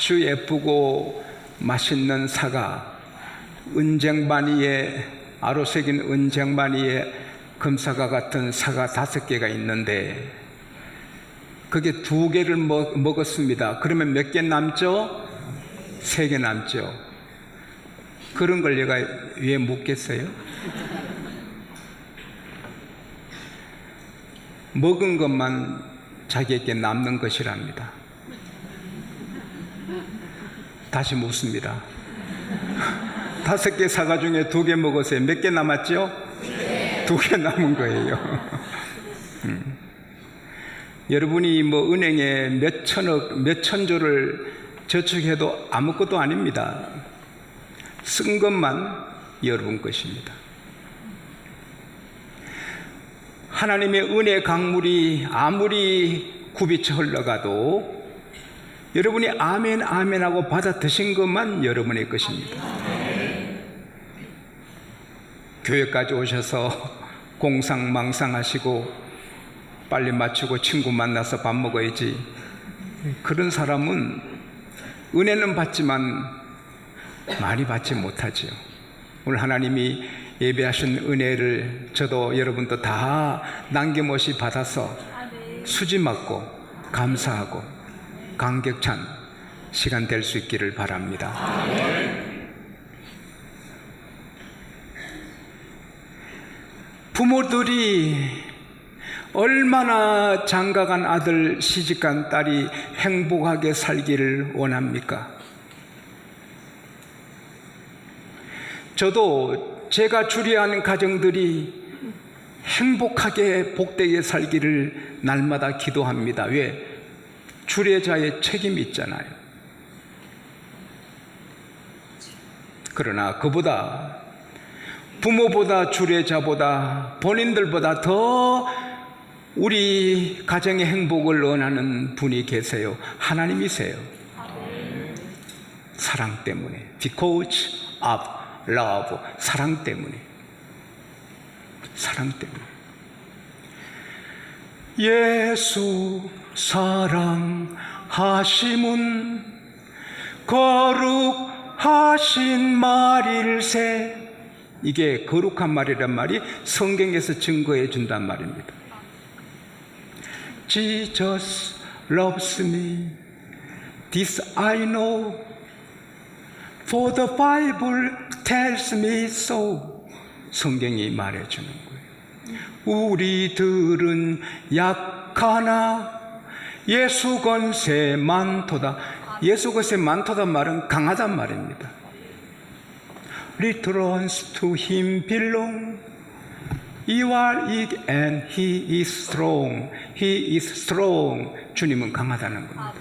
아주 예쁘고 맛있는 사과, 은쟁반이에 아로새긴 은쟁반이에 금사과 같은 사과 5개가 있는데 그게 2개를 먹었습니다. 그러면 몇 개 남죠? 3개 남죠. 그런 걸 내가 왜 묻겠어요? 먹은 것만 자기에게 남는 것이랍니다. 다시 묻습니다. 5개 사과 중에 2개 먹었어요. 몇 개 남았죠? 2개 남은 거예요. 여러분이 은행에 몇 천억, 몇 천조를 저축해도 아무것도 아닙니다. 쓴 것만 여러분 것입니다. 하나님의 은혜 강물이 아무리 굽이쳐 흘러가도 여러분이 아멘 아멘 하고 받아 드신 것만 여러분의 것입니다. 교회까지 오셔서 공상망상하시고 빨리 마치고 친구 만나서 밥 먹어야지, 그런 사람은 은혜는 받지만 많이 받지 못하지요. 오늘 하나님이 예배하신 은혜를 저도 여러분도 다 남김없이 받아서 수지 맞고 감사하고 감격찬 시간 될 수 있기를 바랍니다. 부모들이 얼마나 장가간 아들, 시집간 딸이 행복하게 살기를 원합니까? 저도 제가 주례하는 가정들이 행복하게 복되게 살기를 날마다 기도합니다. 왜? 주례자의 책임이 있잖아요. 그러나 그보다, 부모보다 주례자보다 본인들보다 더 우리 가정의 행복을 원하는 분이 계세요. 하나님이세요. 사랑 때문에. Because of love. 사랑 때문에. 사랑 때문에. 예수 사랑하심은 거룩하신 말일세. 이게 거룩한 말이란 말이 성경에서 증거해 준단 말입니다. Jesus loves me. This I know. For the Bible tells me so. 성경이 말해주는 거예요. 우리들은 약하나 예수 권세 많도다. 예수 권세 많도다 말은 강하단 말입니다. Returns to him belong. You are weak and he is strong. He is strong. 주님은 강하다는 겁니다.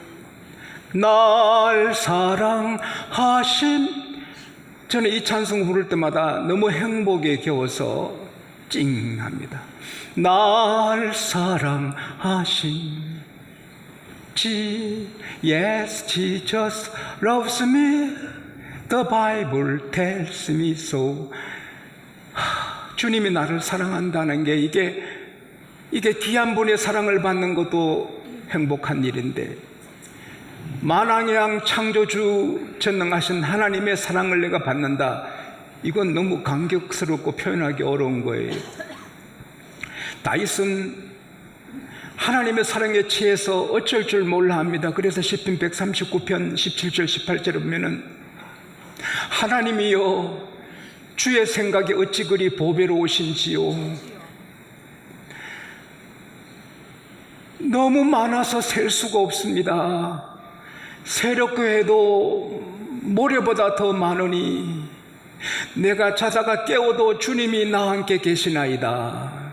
날 사랑하신, 저는 이 찬송 부를 때마다 너무 행복에 겨워서 찡합니다. 날 사랑하신 Yes, Jesus loves me. The Bible tells me so. 주님이 나를 사랑한다는 게 이게 귀한 분의 사랑을 받는 것도 행복한 일인데, 만왕의 창조주 전능하신 하나님의 사랑을 내가 받는다, 이건 너무 감격스럽고 표현하기 어려운 거예요. 다윗은 하나님의 사랑에 취해서 어쩔 줄 몰라 합니다. 그래서 시편 139편 17절 18절에 보면은 하나님이여 주의 생각이 어찌 그리 보배로우신지요. 너무 많아서 셀 수가 없습니다. 새벽교회도 모래보다 더 많으니 내가 자다가 깨워도 주님이 나와 함께 계시나이다.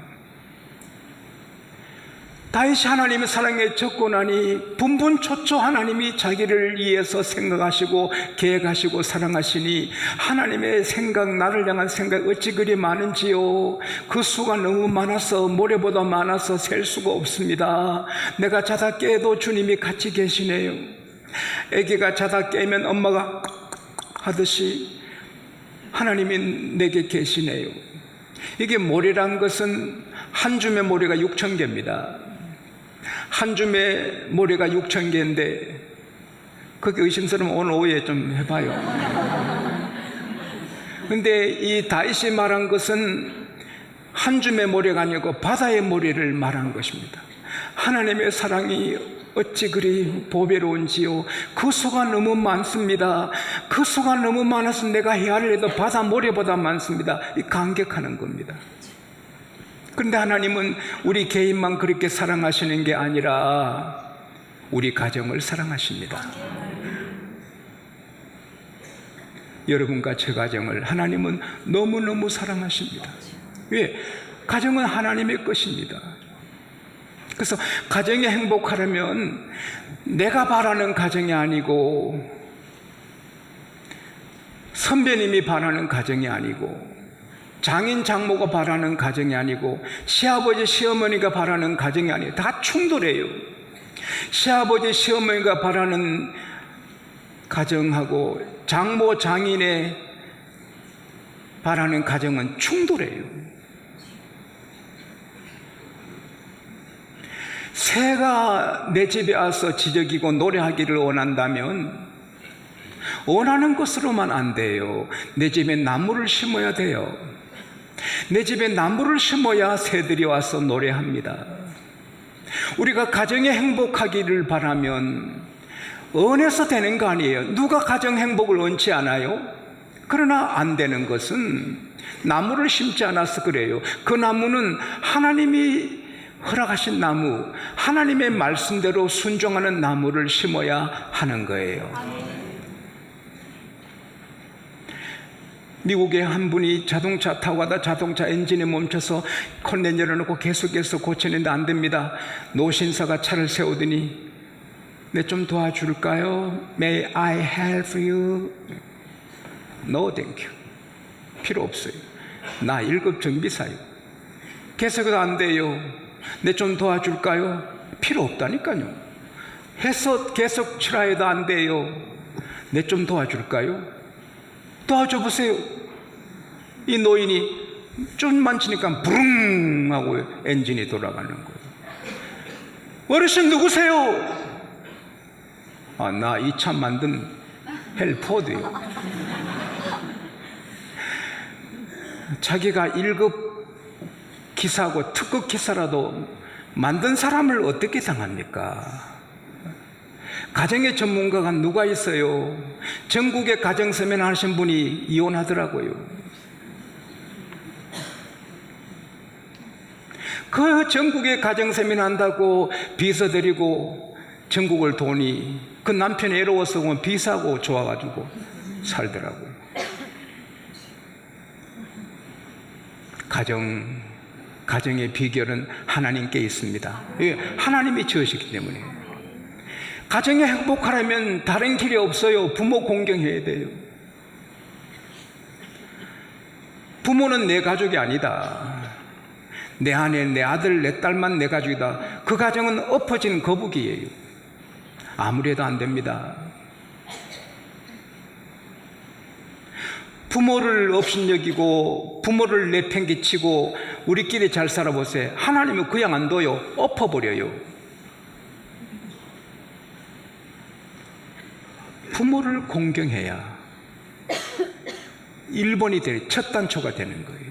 다윗이 하나님의 사랑에 접근하니 분분초초 하나님이 자기를 위해서 생각하시고 계획하시고 사랑하시니 하나님의 생각, 나를 향한 생각 어찌 그리 많은지요. 그 수가 너무 많아서 모래보다 많아서 셀 수가 없습니다. 내가 자다 깨도 주님이 같이 계시네요. 아기가 자다 깨면 엄마가 하듯이 하나님이 내게 계시네요. 이게 모래란 것은 한 줌의 모래가 6,000개입니다. 한 줌의 모래가 6,000개인데 그게 의심스러우면 오늘 오후에 좀 해봐요. 근데 이 다윗이 말한 것은 한 줌의 모래가 아니고 바다의 모래를 말한 것입니다. 하나님의 사랑이 어찌 그리 보배로운지요. 그 수가 너무 많습니다. 그 수가 너무 많아서 내가 헤아리려도 바다 모래보다 많습니다. 이 감격하는 겁니다. 그런데 하나님은 우리 개인만 그렇게 사랑하시는 게 아니라 우리 가정을 사랑하십니다. 여러분과 제 가정을 하나님은 너무너무 사랑하십니다. 왜? 가정은 하나님의 것입니다. 그래서 가정이 행복하려면 내가 바라는 가정이 아니고, 선배님이 바라는 가정이 아니고, 장인 장모가 바라는 가정이 아니고, 시아버지 시어머니가 바라는 가정이 아니에요. 다 충돌해요. 시아버지 시어머니가 바라는 가정하고 장모 장인의 바라는 가정은 충돌해요. 새가 내 집에 와서 지저귀고 노래하기를 원한다면 원하는 것으로만 안 돼요. 내 집에 나무를 심어야 돼요. 내 집에 나무를 심어야 새들이 와서 노래합니다. 우리가 가정이 행복하기를 바라면 언에서 되는 거 아니에요. 누가 가정 행복을 원치 않아요? 그러나 안 되는 것은 나무를 심지 않아서 그래요. 그 나무는 하나님이 허락하신 나무, 하나님의 말씀대로 순종하는 나무를 심어야 하는 거예요. 미국에 한 분이 자동차 타고 가다 자동차 엔진이 멈춰서 콘덴 열어놓고 계속해서 고치는데 안 됩니다. 노신사가 차를 세우더니 네, 좀 도와줄까요? May I help you? No, thank you. 필요 없어요. 나 1급 정비사요. 계속해서 안 돼요. 네, 좀 도와줄까요? 필요 없다니까요. 해서 계속 치라해도 안 돼요. 네, 좀 도와줄까요? 도와줘 보세요. 이 노인이 좀만 치니까 부릉 하고 엔진이 돌아가는 거예요. 어르신 누구세요? 아, 나 이 차 만든 헬포드요. 자기가 1급 기사고 특급 기사라도 만든 사람을 어떻게 당합니까? 가정의 전문가가 누가 있어요? 전국의 가정세면 하신 분이 이혼하더라고요. 그 전국의 가정세면 한다고 비서 드리고 전국을 도니 그 남편이 애로워서 보면 비사고 좋아가지고 살더라고요. 가정의 비결은 하나님께 있습니다. 하나님이 지으시기 때문에. 가정이 행복하려면 다른 길이 없어요. 부모 공경해야 돼요. 부모는 내 가족이 아니다. 내 아내, 내 아들, 내 딸만 내 가족이다. 그 가정은 엎어진 거북이에요. 아무리 해도 안 됩니다. 부모를 업신여기고 부모를 내팽개치고 우리끼리 잘 살아보세요. 하나님은 그냥 안 둬요. 엎어버려요. 부모를 공경해야 1번이 첫 단초가 되는 거예요.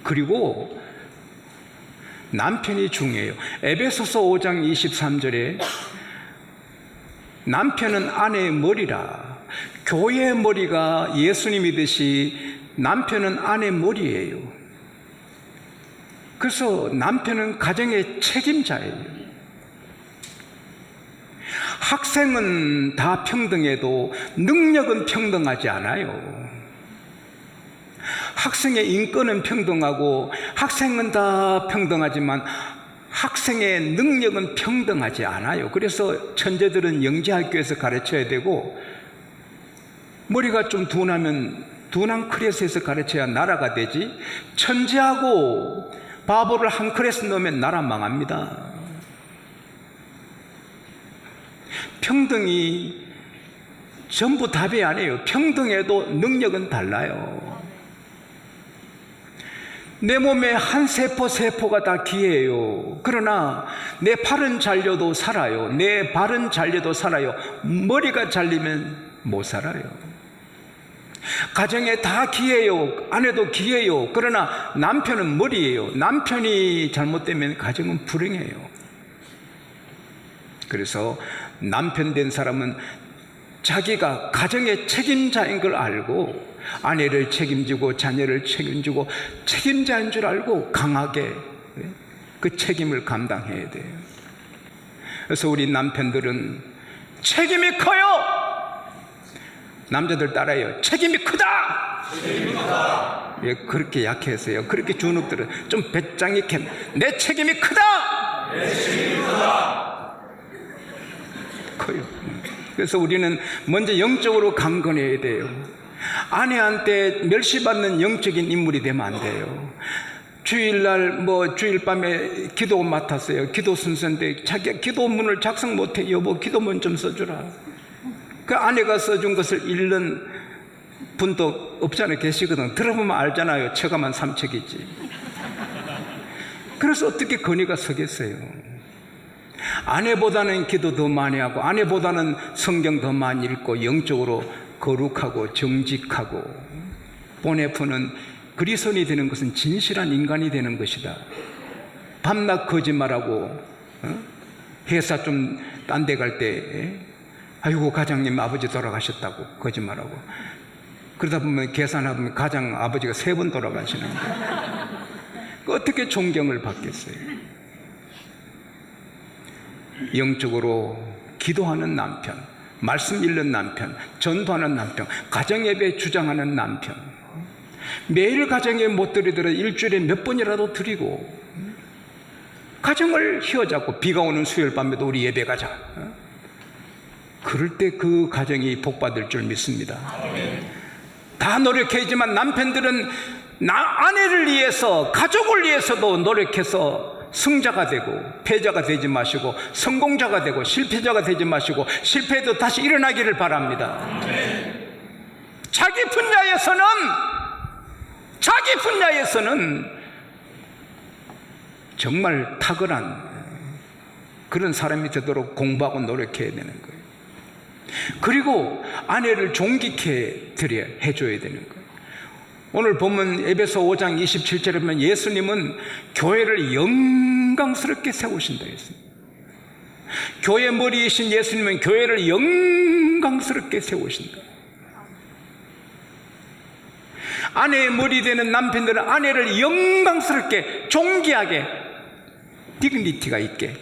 그리고 남편이 중요해요. 에베소서 5장 23절에 남편은 아내의 머리라. 교회의 머리가 예수님이듯이 남편은 아내의 머리예요. 그래서 남편은 가정의 책임자예요. 학생은 다 평등해도 능력은 평등하지 않아요. 학생의 인권은 평등하고 학생은 다 평등하지만 학생의 능력은 평등하지 않아요. 그래서 천재들은 영재학교에서 가르쳐야 되고 머리가 좀 둔하면 둔한 클래스에서 가르쳐야 나라가 되지, 천재하고 바보를 한 클래스 넣으면 나라 망합니다. 평등이 전부 답이 아니에요. 평등해도 능력은 달라요. 내 몸에 한 세포가 다 귀해요. 그러나 내 팔은 잘려도 살아요. 내 발은 잘려도 살아요. 머리가 잘리면 못 살아요. 가정에 다 귀해요. 아내도 귀해요. 그러나 남편은 머리예요. 남편이 잘못되면 가정은 불행해요. 그래서 남편 된 사람은 자기가 가정의 책임자인 걸 알고 아내를 책임지고 자녀를 책임지고 책임자인 줄 알고 강하게 그 책임을 감당해야 돼요. 그래서 우리 남편들은 책임이 커요. 남자들 따라해요. 책임이 크다. 예, 그렇게 약해서요. 그렇게 주눅들은 좀 배짱 있게 내 책임이 크다. 내 책임이 크다. 커요. 그래서 우리는 먼저 영적으로 강건해야 돼요. 아내한테 멸시받는 영적인 인물이 되면 안 돼요. 주일날 주일 밤에 기도 맡았어요. 기도 순서인데 자기가 기도문을 작성 못해. 여보 기도문 좀 써주라. 그 아내가 써준 것을 읽는 분도 없잖아요. 계시거든. 들어보면 알잖아요. 처가만 삼척이지. 그래서 어떻게 건의가 서겠어요. 아내보다는 기도 더 많이 하고 아내보다는 성경 더 많이 읽고 영적으로 거룩하고 정직하고 보내푸는 그리스도인이 되는 것은 진실한 인간이 되는 것이다. 밤낮 거짓말하고 회사 좀 딴 데 갈 때 아이고 가장님 아버지 돌아가셨다고 거짓말하고 그러다 보면 계산하면 가장 아버지가 3번 돌아가시는데 어떻게 존경을 받겠어요. 영적으로 기도하는 남편, 말씀 읽는 남편, 전도하는 남편, 가정예배 주장하는 남편, 매일 가정에 못 드리더라도 일주일에 몇 번이라도 드리고 가정을 휘어잡고 비가 오는 수요일 밤에도 우리 예배 가자. 그럴 때 그 가정이 복받을 줄 믿습니다. 다 노력해야지만 남편들은 아내를 위해서 가족을 위해서도 노력해서 승자가 되고 패자가 되지 마시고 성공자가 되고 실패자가 되지 마시고 실패해도 다시 일어나기를 바랍니다. 자기 분야에서는 정말 탁월한 그런 사람이 되도록 공부하고 노력해야 되는 거예요. 그리고 아내를 존귀케 해줘야 되는 거예요. 오늘 보면 에베소 5장 27절에 보면 예수님은 교회를 영광스럽게 세우신다 했습니다. 교회 머리이신 예수님은 교회를 영광스럽게 세우신다. 아내의 머리 되는 남편들은 아내를 영광스럽게 존귀하게 디그니티가 있게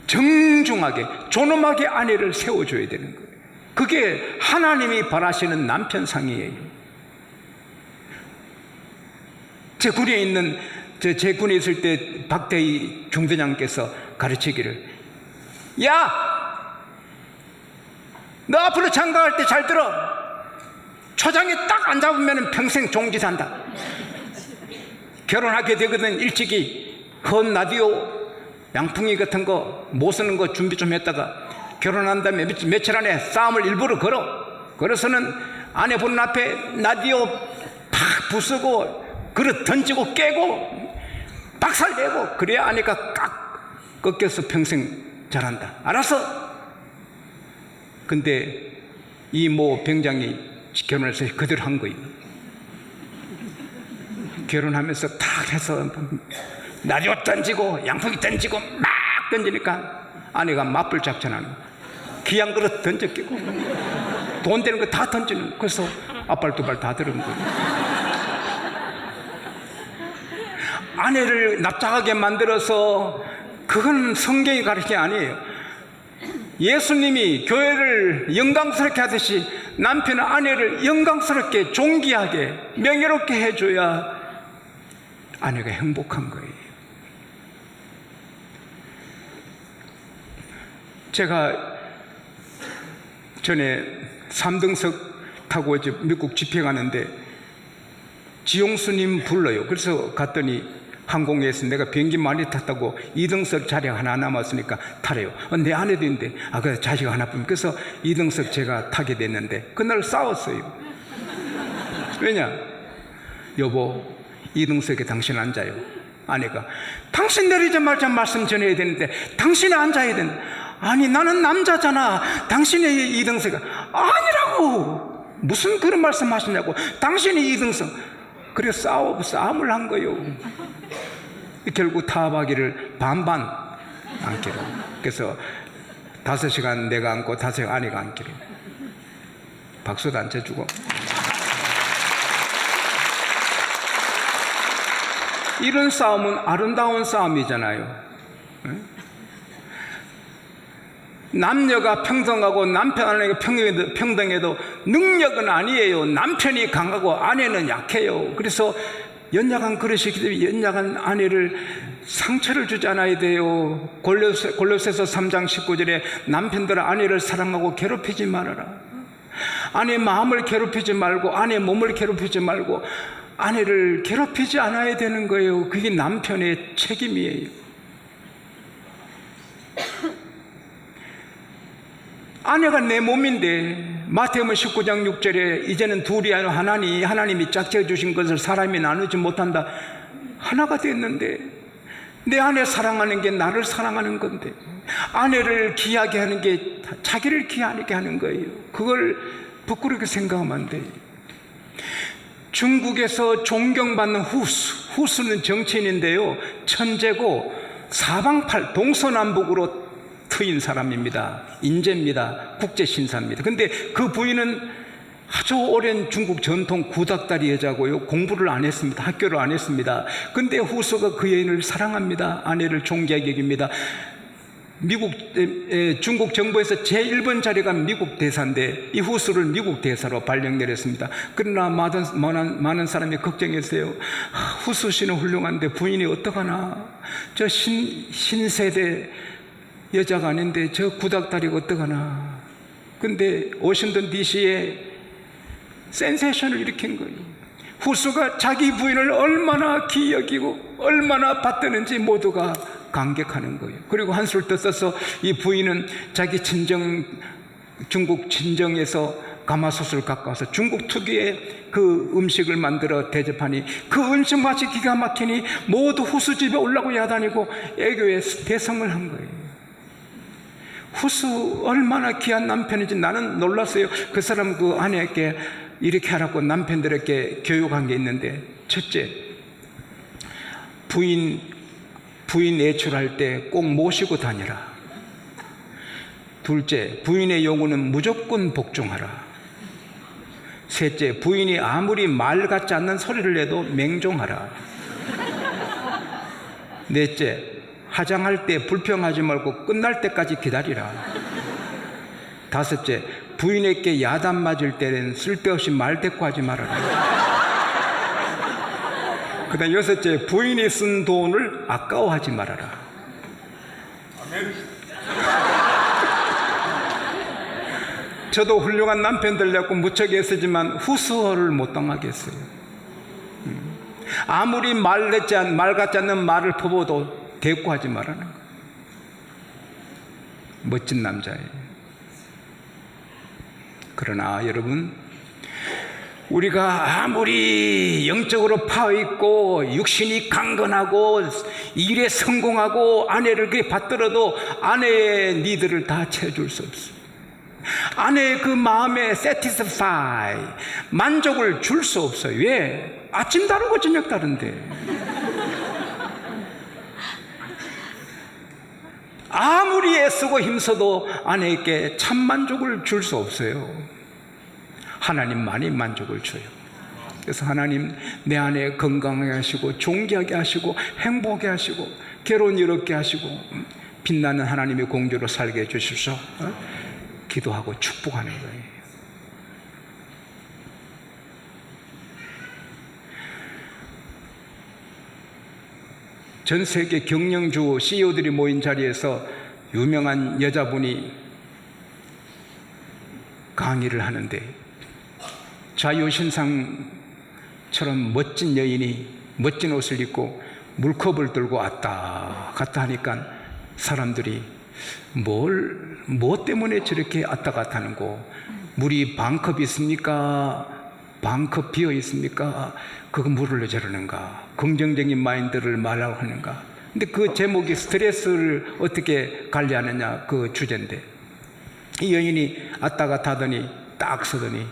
정중하게 존엄하게 아내를 세워줘야 되는 거예요. 그게 하나님이 바라시는 남편상이에요. 제 군에 있을 때 박대희 중대장께서 가르치기를 야! 너 앞으로 장가갈 때 잘 들어. 초장에 딱 안 잡으면 평생 종지산다. 결혼하게 되거든 일찍이 헌 라디오 양풍이 같은 거 못 쓰는 거 준비 좀 했다가 결혼한 다음에 며칠 안에 싸움을 일부러 걸어서는 아내 보는 앞에 라디오 팍 부수고 그릇 던지고 깨고 박살내고 그래야 아내가 깍 꺾여서 평생 잘한다. 알았어? 근데 이 모 병장이 결혼해서 그대로 한 거예요. 결혼하면서 탁 해서 라디오 던지고 양풍이 던지고 막 던지니까 아내가 맞불 작전하는 거예요. 귀한 그릇 던져 끼고 돈 되는 거 다 던지는 거예요. 그래서 앞발 두 발 다 들은 거예요. 아내를 납작하게 만들어서 그건 성경이 가르치는 게 아니에요. 예수님이 교회를 영광스럽게 하듯이 남편은 아내를 영광스럽게 존귀하게 명예롭게 해줘야 아내가 행복한 거예요. 제가 전에 3등석 타고 이제 미국 집회 가는데 지용수님 불러요. 그래서 갔더니 항공에서 내가 비행기 많이 탔다고 2등석 자리 하나 남았으니까 타래요. 내 아내도 있는데 그래서 자식 하나뿐. 그래서 2등석 제가 타게 됐는데 그날 싸웠어요. 왜냐? 여보 이등석에 당신 앉아요. 아내가 당신 내리자마자 말씀 전해야 되는데 당신이 앉아야 되는데, 아니 나는 남자잖아, 당신이 이등석에. 아니라고, 무슨 그런 말씀 하시냐고, 당신이 이등석. 그래서 싸움을 한 거예요. 결국 타박이를 반반 앉기로. 그래서 5시간 내가 앉고 5시간 아내가 앉기로. 박수도 안 쳐주고. 이런 싸움은 아름다운 싸움이잖아요. 남녀가 평등하고 남편 아내가 평등해도 능력은 아니에요. 남편이 강하고 아내는 약해요. 그래서 연약한 그릇이기 때문에 연약한 아내를 상처를 주지 않아야 돼요. 골로새서 3장 19절에 남편들은 아내를 사랑하고 괴롭히지 말아라. 아내 마음을 괴롭히지 말고, 아내 몸을 괴롭히지 말고, 아내를 괴롭히지 않아야 되는 거예요. 그게 남편의 책임이에요. 아내가 내 몸인데, 마태복음 19장 6절에 이제는 둘이 아니라 하나니, 하나님이 짝지어 주신 것을 사람이 나누지 못한다. 하나가 됐는데, 내 아내 사랑하는 게 나를 사랑하는 건데, 아내를 귀하게 하는 게 자기를 귀하게 하는 거예요. 그걸 부끄럽게 생각하면 안 돼요. 중국에서 존경받는 후수는 정치인인데요, 천재고 사방팔 동서남북으로 트인 사람입니다. 인재입니다. 국제신사입니다. 근데 그 부인은 아주 오랜 중국 전통 구닥다리 여자고요, 공부를 안 했습니다. 학교를 안 했습니다. 근데 후수가 그 여인을 사랑합니다. 아내를 존귀하게 여깁니다. 중국 정부에서 제1번 자리가 미국 대사인데 이 후수를 미국 대사로 발령 내렸습니다. 그러나 많은 사람이 걱정했어요. 후수 씨는 훌륭한데 부인이 어떡하나, 저 신세대 여자가 아닌데 저 구닥다리가 어떡하나. 근데 워싱턴 DC에 센세이션을 일으킨 거예요. 후수가 자기 부인을 얼마나 귀히 여기고 얼마나 받드는지 모두가 감격하는 거예요. 그리고 한술 더 써서 이 부인은 자기 중국 친정에서 가마솥을 갖고 와서 중국 특유의 그 음식을 만들어 대접하니 그 음식 맛이 기가 막히니 모두 후수 집에 올라고 야다니고 애교에 대성을 한 거예요. 후수 얼마나 귀한 남편인지 나는 놀랐어요. 그 사람 그 아내에게 이렇게 하라고 남편들에게 교육한 게 있는데, 첫째, 부인 외출할 때 꼭 모시고 다니라. 둘째, 부인의 요구는 무조건 복종하라. 셋째, 부인이 아무리 말 같지 않는 소리를 내도 맹종하라. 넷째, 화장할 때 불평하지 말고 끝날 때까지 기다리라. 다섯째, 부인에게 야단 맞을 때는 쓸데없이 말대꾸하지 말아라. 그 다음 여섯째, 부인이 쓴 돈을 아까워하지 말아라. 저도 훌륭한 남편들 갖고 무척 애쓰지만 후수어를 못 당하게 했어요. 아무리 말 같지 않는 말을 퍼부어도 대꾸하지 말라는 거예요. 멋진 남자예요. 그러나 여러분, 우리가 아무리 영적으로 파워있고 육신이 강건하고 일에 성공하고 아내를 그렇게 받들어도 아내의 니들을 다 채워줄 수 없어요. 아내의 그 마음에 satisfy, 만족을 줄 수 없어요. 왜? 아침 다르고 저녁 다른데. 아무리 애쓰고 힘써도 아내에게 참 만족을 줄 수 없어요. 하나님만이 만족을 줘요. 그래서 하나님, 내 아내 건강하게 하시고 존귀하게 하시고 행복하게 하시고 괴로운 이롭게 하시고 빛나는 하나님의 공주로 살게 해주십시오. 기도하고 축복하는 거예요. 전 세계 경영주 CEO들이 모인 자리에서 유명한 여자분이 강의를 하는데 자유신상처럼 멋진 여인이 멋진 옷을 입고 물컵을 들고 왔다 갔다 하니까 사람들이 뭐 때문에 저렇게 왔다 갔다 하는 거, 물이 반컵 있습니까? 반컵 비어 있습니까? 그거 물을 저러는가? 긍정적인 마인드를 말하고 하는가? 근데 그 제목이 스트레스를 어떻게 관리하느냐 그 주제인데, 이 여인이 아따가 타더니 딱 서더니,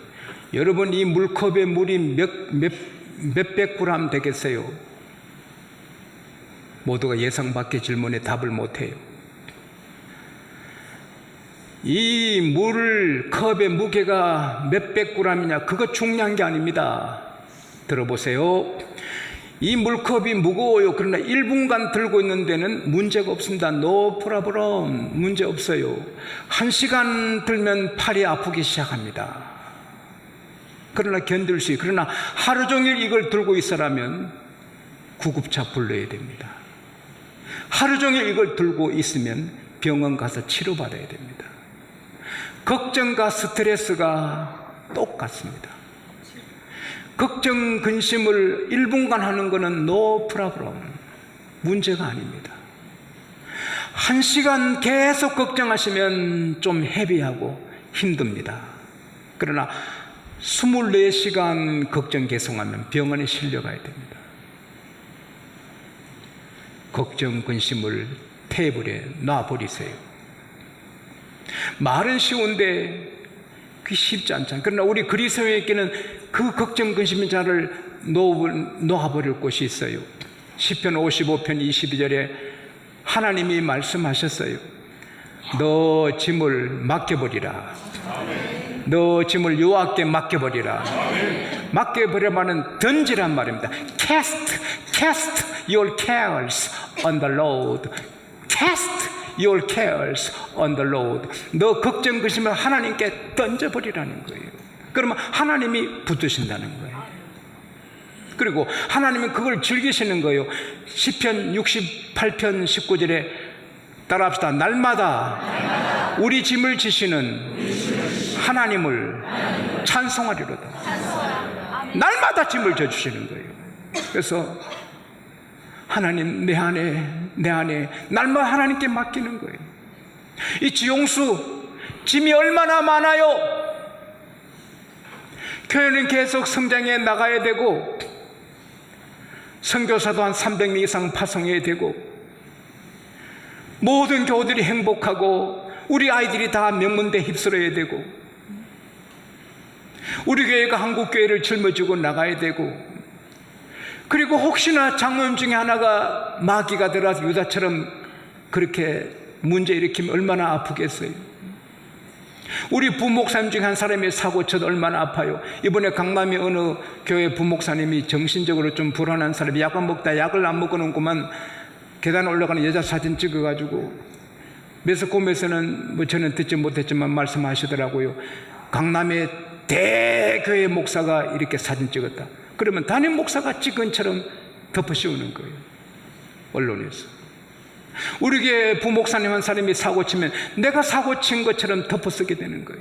여러분 이 물컵에 물이 몇백 그램 되겠어요? 모두가 예상 밖의 질문에 답을 못해요. 이 물 컵의 무게가 몇백 그램이냐, 그거 중요한 게 아닙니다. 들어보세요. 이 물컵이 무거워요. 그러나 1분간 들고 있는 데는 문제가 없습니다. No problem. 문제 없어요. 1시간 들면 팔이 아프기 시작합니다. 그러나 견딜 수 있어요. 그러나 하루 종일 이걸 들고 있으라면 구급차 불러야 됩니다. 하루 종일 이걸 들고 있으면 병원 가서 치료받아야 됩니다. 걱정과 스트레스가 똑같습니다. 걱정, 근심을 1분간 하는 것은 no problem. 문제가 아닙니다. 1시간 계속 걱정하시면 좀 헤비하고 힘듭니다. 그러나 24시간 걱정 계속하면 병원에 실려가야 됩니다. 걱정, 근심을 테이블에 놔버리세요. 말은 쉬운데 그게 쉽지 않잖아요. 그러나 우리 그리스도인에게는 그 걱정, 근심 자를 놓아버릴 곳이 있어요. 시편 55편 22절에 하나님이 말씀하셨어요. 너 짐을 맡겨버리라. 너 짐을 여호와께 맡겨버리라. 맡겨버리라는 던지란 말입니다. Cast your cares on the Lord. Cast your cares on the Lord. 너 걱정, 근심을 하나님께 던져버리라는 거예요. 그러면 하나님이 붙드신다는 거예요. 그리고 하나님은 그걸 즐기시는 거예요. 시편 68편 19절에 따라합시다. 날마다 우리 짐을 지시는 하나님을 찬송하리로다. 날마다 짐을 져주시는 거예요. 그래서 하나님 내 안에 날마다 하나님께 맡기는 거예요. 이 지용수 짐이 얼마나 많아요. 교회는 계속 성장해 나가야 되고 선교사도 한 300명 이상 파송해야 되고 모든 교우들이 행복하고 우리 아이들이 다 명문대 휩쓸어야 되고 우리 교회가 한국교회를 짊어지고 나가야 되고, 그리고 혹시나 장로님 중에 하나가 마귀가 들어와서 유다처럼 그렇게 문제 일으키면 얼마나 아프겠어요. 우리 부목사님 중에 한 사람이 사고 쳐도 얼마나 아파요. 이번에 강남의 어느 교회 부목사님이 정신적으로 좀 불안한 사람이 약을 먹다 약을 안 먹어놓고만 계단 올라가는 여자 사진 찍어가지고 매스컴에서는 뭐 저는 듣지 못했지만 말씀하시더라고요. 강남의 대교회 목사가 이렇게 사진 찍었다. 그러면 담임 목사가 찍은 처럼 덮어씌우는 거예요, 언론에서. 우리 교회 부목사님 한 사람이 사고 치면 내가 사고 친 것처럼 덮어쓰게 되는 거예요.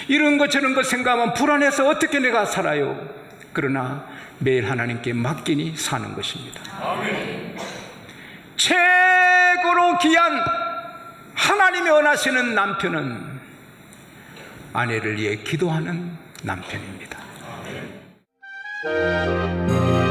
이런 것 저런 것 생각하면 불안해서 어떻게 내가 살아요. 그러나 매일 하나님께 맡기니 사는 것입니다. 아멘. 최고로 귀한 하나님이 원하시는 남편은 아내를 위해 기도하는 남편입니다. 아멘.